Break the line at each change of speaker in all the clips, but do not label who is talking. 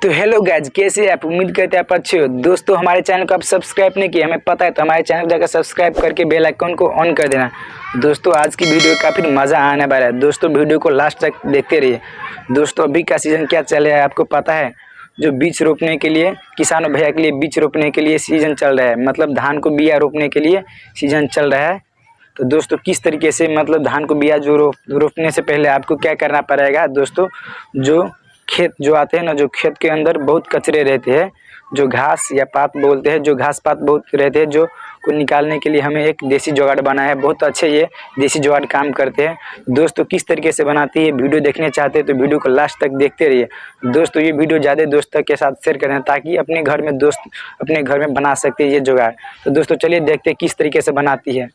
तो hello guys, कैसे आप? उम्मीद करते हैं आप अच्छे हो। दोस्तों, हमारे चैनल को आप सब्सक्राइब नहीं किए, हमें पता है, तो हमारे चैनल को जाकर सब्सक्राइब करके बेल आइकन को ऑन कर देना। दोस्तों, आज की वीडियो काफ़ी मज़ा आने वाला है। दोस्तों, वीडियो को लास्ट तक देखते रहिए। दोस्तों, अभी का सीज़न क्या चल रहा है आपको पता है? जो बीज रोपने के लिए, किसानों भैया के लिए बीज रोपने के लिए सीज़न चल रहा है, मतलब धान को बिया रोपने के लिए सीज़न चल रहा है। तो दोस्तों, किस तरीके से मतलब धान को बिया जो रोपने से पहले आपको क्या करना पड़ेगा दोस्तों, जो खेत जो आते हैं ना, जो खेत के अंदर बहुत कचरे रहते हैं, जो घास या पात बोलते हैं, जो घास पात बहुत रहते हैं, जो को निकालने के लिए हमें एक देसी जुगाड़ बनाया है। बहुत अच्छे ये देसी जुगाड़ काम करते हैं। दोस्तों, किस तरीके से बनाती है वीडियो देखने चाहते हैं तो वीडियो को लास्ट तक देखते रहिए। दोस्तों, ये वीडियो ज़्यादा दोस्तों के साथ शेयर करें ताकि अपने घर में दोस्त अपने घर में बना सकते हैं ये जुगाड़। तो दोस्तों, चलिए देखते हैं किस तरीके से बनाती है।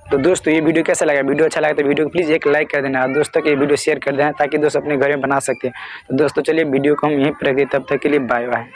तो दोस्तों, ये वीडियो कैसा लगा? वीडियो अच्छा लगा तो वीडियो को प्लीज़ एक लाइक कर देना और दोस्तों के वीडियो शेयर कर देना ताकि दोस्त अपने घर में बना सकते हैं। तो दोस्तों, चलिए वीडियो को हम यहीं पर रखते हैं। तब तक के लिए बाय बाय।